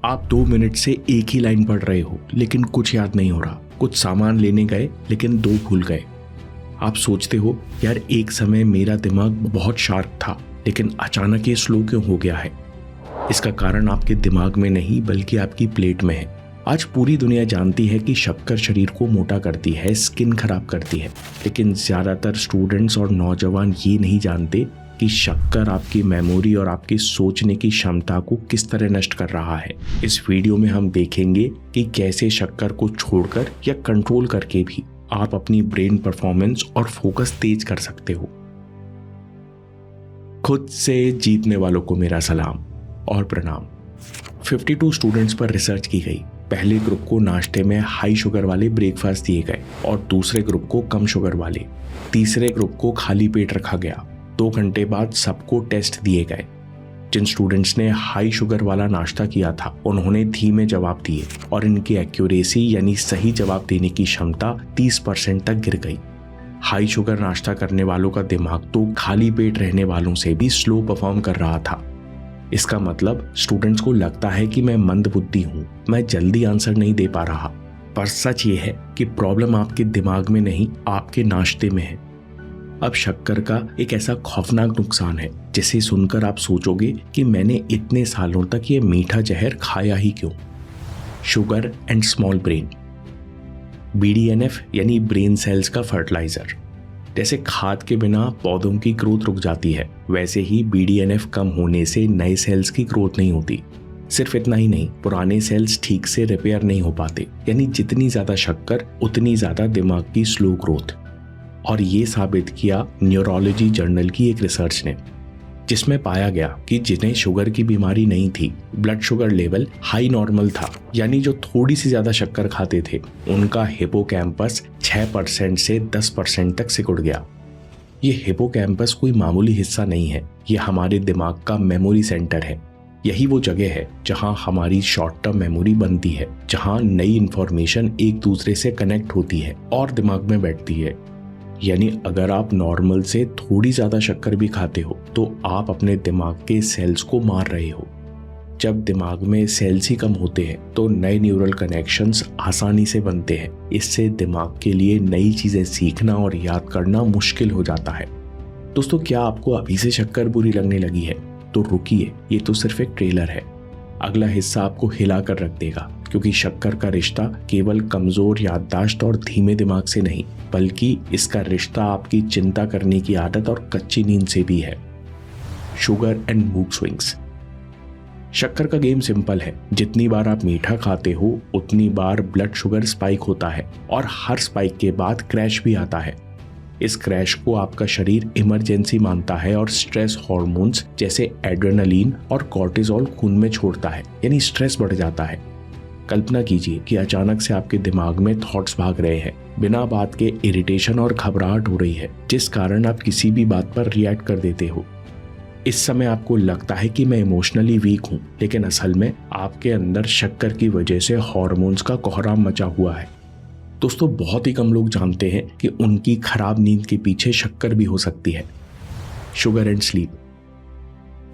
आप 2 मिनट से एक ही लाइन पढ़ रहे हो लेकिन कुछ याद नहीं हो रहा। कुछ सामान लेने गए लेकिन 2 भूल गए। आप सोचते हो यार एक समय मेरा दिमाग बहुत शार्प था लेकिन अचानक ये स्लो क्यों हो गया है। इसका कारण आपके दिमाग में नहीं बल्कि आपकी प्लेट में है। आज पूरी दुनिया जानती है कि शक्कर शरीर को मोटा करती है, स्किन खराब करती है, लेकिन ज्यादातर स्टूडेंट्स और नौजवान ये नहीं जानते कि शक्कर आपकी मेमोरी और आपकी सोचने की क्षमता को किस तरह नष्ट कर रहा है। इस वीडियो में हम देखेंगे कि कैसे शक्कर को छोड़कर या कंट्रोल करके भी आप अपनी ब्रेन परफॉर्मेंस और फोकस तेज कर सकते हो। खुद से जीतने वालों को मेरा सलाम और प्रणाम। 52 स्टूडेंट्स पर रिसर्च की गई। पहले ग्रुप को नाश्ते में हाई शुगर वाले ब्रेकफास्ट दिए गए और दूसरे ग्रुप को कम शुगर वाले। तीसरे ग्रुप को खाली पेट रखा गया। 2 घंटे बाद सबको टेस्ट दिए गए। जिन स्टूडेंट्स ने हाई शुगर वाला नाश्ता किया था उन्होंने धीमे जवाब दिए और इनकी एक्यूरेसी यानी सही जवाब देने की क्षमता 30% तक गिर गई। हाई शुगर नाश्ता करने वालों का दिमाग तो खाली पेट रहने वालों से भी स्लो परफॉर्म कर रहा था। इसका मतलब स्टूडेंट्स को लगता है कि मैं मंदबुद्धि हूं, मैं जल्दी आंसर नहीं दे पा रहा। पर सच ये है कि प्रॉब्लम आपके दिमाग में नहीं, आपके नाश्ते में है। अब शक्कर का एक ऐसा खौफनाक नुकसान है जिसे सुनकर आप सोचोगे कि मैंने इतने सालों तक ये मीठा जहर खाया ही क्यों। Sugar and small brain, BDNF यानी ब्रेन सेल्स का फर्टिलाइजर। जैसे खाद के बिना पौधों की ग्रोथ रुक जाती है, वैसे ही BDNF कम होने से नए सेल्स की ग्रोथ नहीं होती। सिर्फ इतना ही नहीं, पुराने सेल्स ठीक से रिपेयर नहीं हो पाते। यानी जितनी ज्यादा शक्कर उतनी ज्यादा दिमाग की स्लो ग्रोथ। और ये साबित किया न्यूरोलॉजी जर्नल की एक रिसर्च ने, जिसमें पाया गया कि जिन्हें शुगर की बीमारी नहीं थी, blood sugar level high normal था, यानी जो थोड़ी सी ज्यादा शक्कर खाते थे, उनका हिपोकैम्पस 6% से 10% तक सिकुड़ गया। ये हिपोकैम्पस कोई मामूली हिस्सा नहीं है, ये हमारे दिमाग का मेमोरी सेंटर है। यही वो जगह है जहां हमारी शॉर्ट टर्म मेमोरी बनती है, जहां नई इंफॉर्मेशन एक दूसरे से कनेक्ट होती है और दिमाग में बैठती है। यानी अगर आप नॉर्मल से थोड़ी ज्यादा शक्कर भी खाते हो तो आप अपने दिमाग के सेल्स को मार रहे हो। जब दिमाग में सेल्स ही कम होते हैं तो नए न्यूरल कनेक्शंस आसानी से बनते हैं। इससे दिमाग के लिए नई चीजें सीखना और याद करना मुश्किल हो जाता है। दोस्तों, क्या आपको अभी से शक्कर बुरी लगने लगी है? तो रुकिए, ये तो सिर्फ एक ट्रेलर है। अगला हिस्सा आपको हिला कर रख देगा, क्योंकि शक्कर का रिश्ता केवल कमजोर याददाश्त और धीमे दिमाग से नहीं, बल्कि इसका रिश्ता आपकी चिंता करने की आदत और कच्ची नींद से भी है। Sugar and mood swings. शक्कर का गेम सिंपल है। जितनी बार आप मीठा खाते हो उतनी बार ब्लड शुगर स्पाइक होता है और हर स्पाइक के बाद क्रैश भी आता है। इस क्रैश को आपका शरीर इमरजेंसी मानता है और स्ट्रेस हार्मोन्स जैसे एड्रेनलिन और कॉर्टिसोल खून में छोड़ता है, यानी स्ट्रेस बढ़ जाता है। कल्पना कीजिए कि अचानक से आपके दिमाग में थॉट्स भाग रहे हैं, बिना बात के इरिटेशन और घबराहट हो रही है, जिस कारण आप किसी भी बात पर रिएक्ट कर देते हो। इस समय आपको लगता है कि मैं इमोशनली वीक हूं, लेकिन असल में आपके अंदर शक्कर की वजह से हार्मोन्स का कोहराम मचा हुआ है। दोस्तों, बहुत ही कम लोग जानते हैं कि उनकी खराब नींद के पीछे शक्कर भी हो सकती है। Sugar and sleep.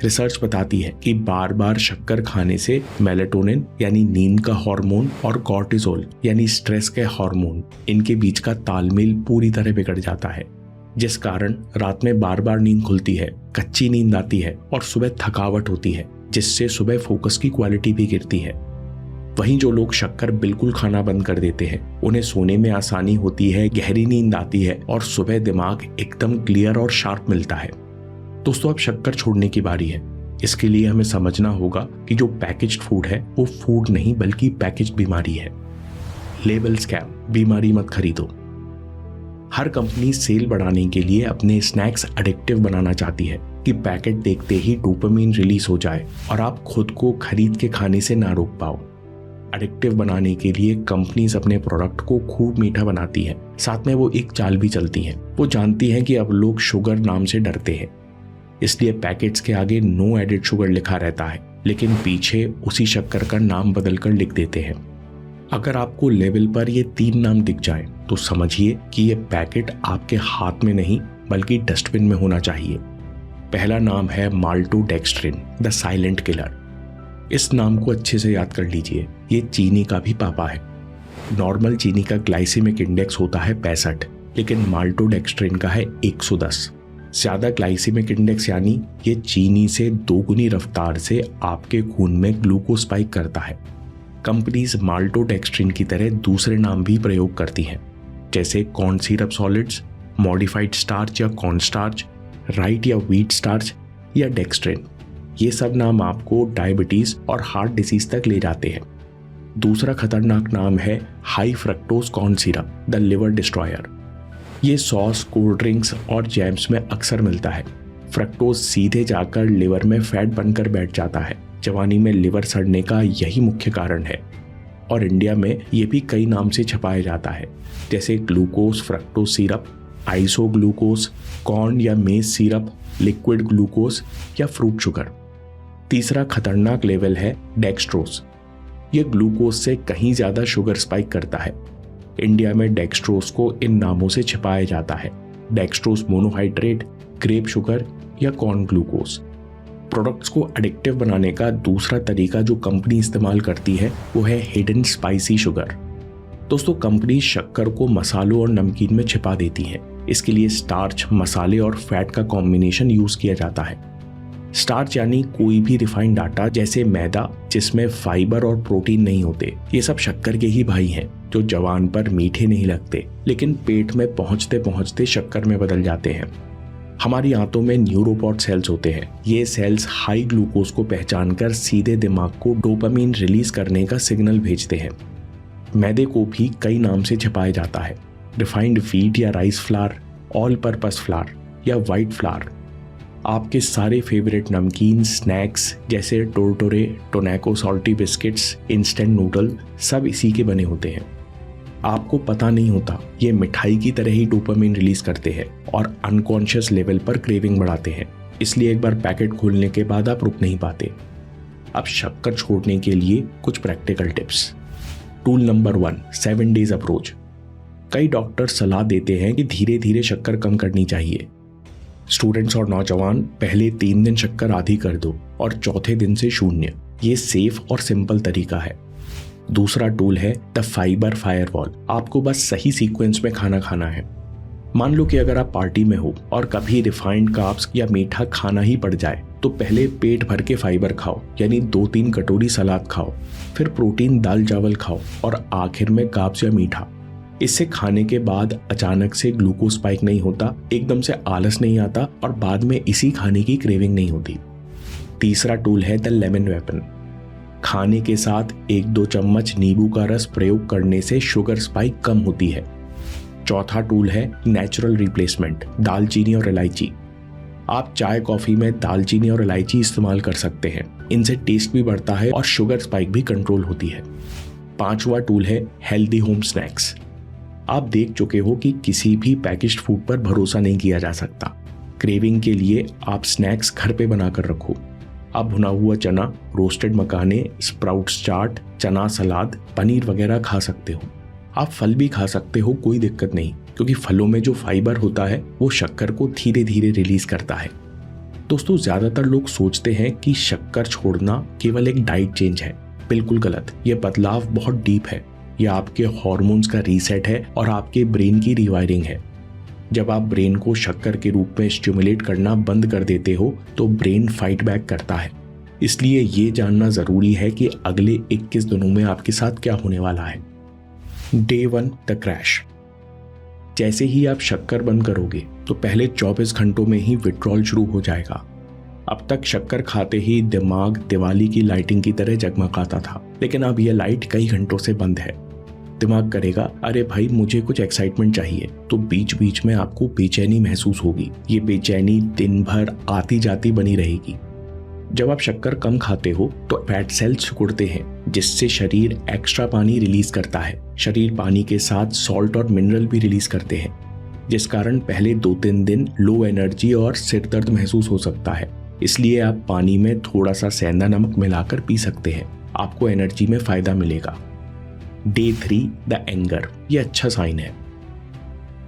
रिसर्च बताती है कि बार बार शक्कर खाने से मेलेटोनिन यानी नींद का हार्मोन और कॉर्टिसोल यानी स्ट्रेस के हार्मोन, इनके बीच का तालमेल पूरी तरह बिगड़ जाता है, जिस कारण रात में बार बार नींद खुलती है, कच्ची नींद आती है और सुबह थकावट होती है, जिससे सुबह फोकस की क्वालिटी भी गिरती है। वहीं जो लोग शक्कर बिल्कुल खाना बंद कर देते हैं, उन्हें सोने में आसानी होती है, गहरी नींद आती है और सुबह दिमाग एकदम क्लियर और शार्प मिलता है। दोस्तों, अब शक्कर छोड़ने की बारी है। इसके लिए हमें समझना होगा कि जो पैकेज्ड फूड है वो फूड नहीं बल्कि पैकेज्ड बीमारी है। लेबल स्कैम, बीमारी मत खरीदो। हर कंपनी सेल बढ़ाने के लिए अपने स्नैक्स एडिक्टिव बनाना चाहती है कि पैकेट देखते ही डोपामिन रिलीज हो जाए और आप खुद को खरीद के खाने से ना रोक पाओ। एडिक्टिव बनाने के लिए कंपनीज अपने प्रोडक्ट को खूब मीठा बनाती हैं, साथ में वो एक चाल भी चलती हैं। वो जानती हैं कि अब लोग शुगर नाम से डरते हैं, इसलिए पैकेट्स के आगे नो एडेड शुगर लिखा रहता है, लेकिन पीछे उसी शक्कर का नाम बदलकर लिख देते हैं। अगर आपको लेबल पर ये 3 नाम दिख जाए तो समझिए कि ये पैकेट आपके हाथ में नहीं बल्कि डस्टबिन में होना चाहिए। पहला नाम है माल्टोडेक्स्ट्रिन, द साइलेंट किलर। इस नाम को अच्छे से याद कर लीजिए, ये चीनी का भी पापा है। नॉर्मल चीनी का ग्लाइसेमिक इंडेक्स होता है 65, लेकिन माल्टोडेक्स्ट्रिन का है 110। ज्यादा ग्लाइसेमिक इंडेक्स यानी ये चीनी से 2 गुनी रफ्तार से आपके खून में ग्लूकोज स्पाइक करता है। कंपनीज माल्टोडेक्स्ट्रिन की तरह दूसरे नाम भी प्रयोग करती हैं, जैसे corn syrup solids, modified starch या कॉर्न स्टार्च, राइट या व्हीट स्टार्च या डेक्स्ट्रिन। ये सब नाम आपको डायबिटीज और हार्ट डिसीज तक ले जाते हैं। दूसरा खतरनाक नाम है high fructose corn syrup, the liver destroyer. ये सॉस, कोल्ड ड्रिंक्स और जैम्स में अक्सर मिलता है। फ्रक्टोज सीधे जाकर लिवर में फैट बनकर बैठ जाता है। जवानी में लिवर सड़ने का यही मुख्य कारण है और इंडिया में ये भी कई नाम से छपाया जाता है, जैसे ग्लूकोज फ्रक्टोज सिरप, आइसोग्लूकोज, कॉर्न या मेज सिरप, लिक्विड ग्लूकोज या फ्रूट शुगर। तीसरा खतरनाक लेवल है डेक्स्ट्रोज। ये ग्लूकोज से कहीं ज्यादा शुगर स्पाइक करता है। इंडिया में डेक्स्ट्रोज को इन नामों से छिपाया जाता है, डेक्स्ट्रोज मोनोहाइड्रेट, ग्रेप शुगर या कॉर्न ग्लूकोज। प्रोडक्ट्स को एडिक्टिव बनाने का दूसरा तरीका जो कंपनी इस्तेमाल करती है वो है हिडन स्पाइसी शुगर। दोस्तों, कंपनी शक्कर को मसालों और नमकीन में छिपा देती है। इसके लिए स्टार्च, मसाले और फैट का कॉम्बिनेशन यूज किया जाता है। स्टार्च यानी कोई भी रिफाइंड आटा जैसे मैदा जिसमें फाइबर और प्रोटीन नहीं होते। ये सब शक्कर के ही भाई हैं जो जवान पर मीठे नहीं लगते, लेकिन पेट में पहुंचते पहुंचते शक्कर में बदल जाते हैं। हमारी आंतों में न्यूरोपॉड सेल्स होते हैं। ये सेल्स हाई ग्लूकोज को पहचानकर सीधे दिमाग को डोपामीन रिलीज करने का सिग्नल भेजते हैं। मैदे को भी कई नाम से छिपाया जाता है, रिफाइंड व्हीट या rice flour, all purpose flower या वाइट फ्लावर। आपके सारे फेवरेट नमकीन, स्नैक्स जैसे टोरटोरे, टोनैको सॉल्टी बिस्किट्स, इंस्टेंट नूडल सब इसी के बने होते हैं। आपको पता नहीं होता ये मिठाई की तरह ही डोपामिन रिलीज करते हैं और अनकॉन्शियस लेवल पर क्रेविंग बढ़ाते हैं। इसलिए एक बार पैकेट खोलने के बाद आप रुक नहीं पाते। अब शक्कर छोड़ने के लिए कुछ practical tips. Tool number 1, 7 days approach. कई डॉक्टर सलाह देते हैं कि धीरे धीरे शक्कर कम करनी चाहिए। स्टूडेंट्स और नौजवान पहले 3 दिन शक्कर आधी कर दो और चौथे दिन से 0। ये सेफ और सिंपल तरीका है। दूसरा टूल है द फाइबर फायरवॉल। आपको बस सही सीक्वेंस में खाना खाना है। मान लो कि अगर आप पार्टी में हो और कभी रिफाइंड कार्ब्स या मीठा खाना ही पड़ जाए तो पहले पेट भर के फाइबर खाओ, यानी 2-3 कटोरी सलाद खाओ, फिर प्रोटीन दाल चावल खाओ और आखिर में कार्ब्स या मीठा। इससे खाने के बाद अचानक से ग्लूकोज स्पाइक नहीं होता, एकदम से आलस नहीं आता और बाद में इसी खाने की क्रेविंग नहीं होती। तीसरा टूल है द लेमन वेपन। खाने के साथ 1-2 चम्मच नींबू का रस प्रयोग करने से शुगर स्पाइक कम होती है। चौथा टूल है नेचुरल रिप्लेसमेंट, दालचीनी और इलायची। आप चाय कॉफी में दालचीनी और इलायची इस्तेमाल कर सकते हैं। इनसे टेस्ट भी बढ़ता है और शुगर स्पाइक भी कंट्रोल होती है। पांचवा टूल है हेल्दी होम स्नैक्स। आप देख चुके हो कि किसी भी पैकेज्ड फूड पर भरोसा नहीं किया जा सकता। क्रेविंग के लिए आप स्नैक्स घर पे बनाकर रखो। आप भुना हुआ चना, रोस्टेड मखाने, स्प्राउट्स चाट, चना सलाद, पनीर वगैरह खा सकते हो। आप फल भी खा सकते हो, कोई दिक्कत नहीं, क्योंकि फलों में जो फाइबर होता है वो शक्कर को धीरे धीरे रिलीज करता है। दोस्तों, ज्यादातर लोग सोचते हैं कि शक्कर छोड़ना केवल एक डाइट चेंज है। बिल्कुल गलत। यह बदलाव बहुत डीप है। यह आपके हार्मोन्स का रीसेट है और आपके ब्रेन की रिवायरिंग है। जब आप ब्रेन को शक्कर के रूप में स्टिमुलेट करना बंद कर देते हो तो ब्रेन फाइट बैक करता है। इसलिए ये जानना जरूरी है कि अगले 21 दिनों में आपके साथ क्या होने वाला है। Day 1, the crash. जैसे ही आप शक्कर बंद करोगे तो पहले 24 घंटों में ही विड्रॉल शुरू हो जाएगा। अब तक शक्कर खाते ही दिमाग दिवाली की लाइटिंग की तरह जगमगाता था, लेकिन अब यह लाइट कई घंटों से बंद है। दिमाग करेगा, अरे भाई मुझे कुछ एक्साइटमेंट चाहिए, तो बीच बीच में आपको बेचैनी महसूस होगी। ये बेचैनी दिन भर आती जाती बनी रहेगी। जब आप शक्कर कम खाते हो तो फैट सेल्स सिकुड़ते हैं, जिससे शरीर एक्स्ट्रा पानी रिलीज करता है। शरीर पानी के साथ सॉल्ट और मिनरल भी रिलीज करते हैं, जिस कारण पहले 2-3 दिन लो एनर्जी और सिर दर्द महसूस हो सकता है। इसलिए आप पानी में थोड़ा सा सेंधा नमक मिलाकर पी सकते हैं, आपको एनर्जी में फायदा मिलेगा। Day 3, the anger. ये अच्छा साइन है।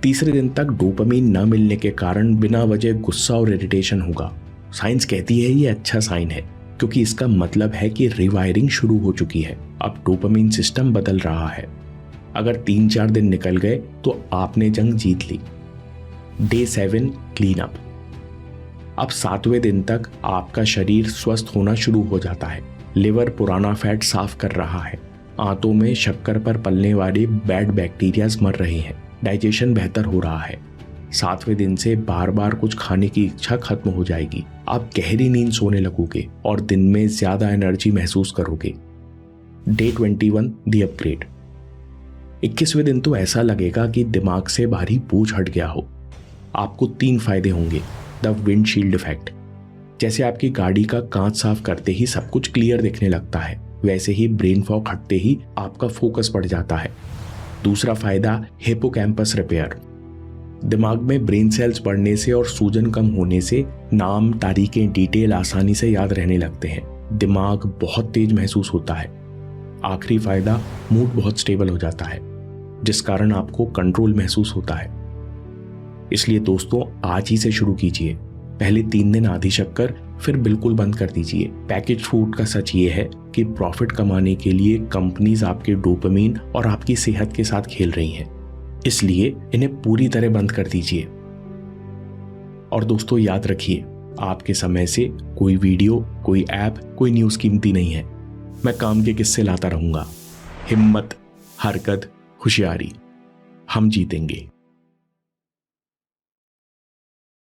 तीसरे दिन तक डोपामीन न मिलने के कारण बिना वजह गुस्सा और इरिटेशन होगा। साइंस कहती है ये अच्छा साइन है। क्योंकि इसका मतलब है कि रिवायरिंग शुरू हो चुकी है। अब डोपामिन सिस्टम बदल रहा है। अगर 3-4 दिन निकल गए तो आपने जंग जीत ली। Day 7 clean up. अब 7वें दिन तक आपका शरीर स्वस्थ होना शुरू हो जाता है। लिवर पुराना फैट साफ कर रहा है। आंतों में शक्कर पर पलने वाले बैड बैक्टीरियाज मर रहे हैं। डाइजेशन बेहतर हो रहा है। 7वें दिन से बार बार कुछ खाने की इच्छा खत्म हो जाएगी। आप गहरी नींद सोने लगोगे और दिन में ज्यादा एनर्जी महसूस करोगे। Day 21 the upgrade. 21वें दिन तो ऐसा लगेगा कि दिमाग से भारी बोझ हट गया हो। आपको 3 फायदे होंगे। The windshield effect. जैसे आपकी गाड़ी का कांच साफ करते ही सब कुछ क्लियर दिखने लगता है, वैसे ही ब्रेन फॉग हटते ही आपका फोकस बढ़ जाता है। दूसरा फायदा हिप्पोकैम्पस रिपेयर। दिमाग में ब्रेन सेल्स बढ़ने से और सूजन कम होने से नाम, तारीखें, डिटेल आसानी से याद रहने लगते हैं। दिमाग बहुत तेज महसूस होता है। आखिरी फायदा मूड बहुत स्टेबल हो जाता है, जिस कारण आपको कंट्रोल महसूस होता है। इसलिए दोस्तों, आज ही से शुरू कीजिए। पहले 3 दिन आधी शक्कर, फिर बिल्कुल बंद कर दीजिए। पैकेज फूड का सच ये है कि प्रॉफिट कमाने के लिए कंपनीज आपके डोपामिन और आपकी सेहत के साथ खेल रही हैं, इसलिए इन्हें पूरी तरह बंद कर दीजिए। और दोस्तों याद रखिए, आपके समय से कोई वीडियो, कोई ऐप, कोई न्यूज़ कीमती नहीं है। मैं काम के किस्से लाता रहूंगा। हिम्मत, हरकत, होशियारी, हम जीतेंगे।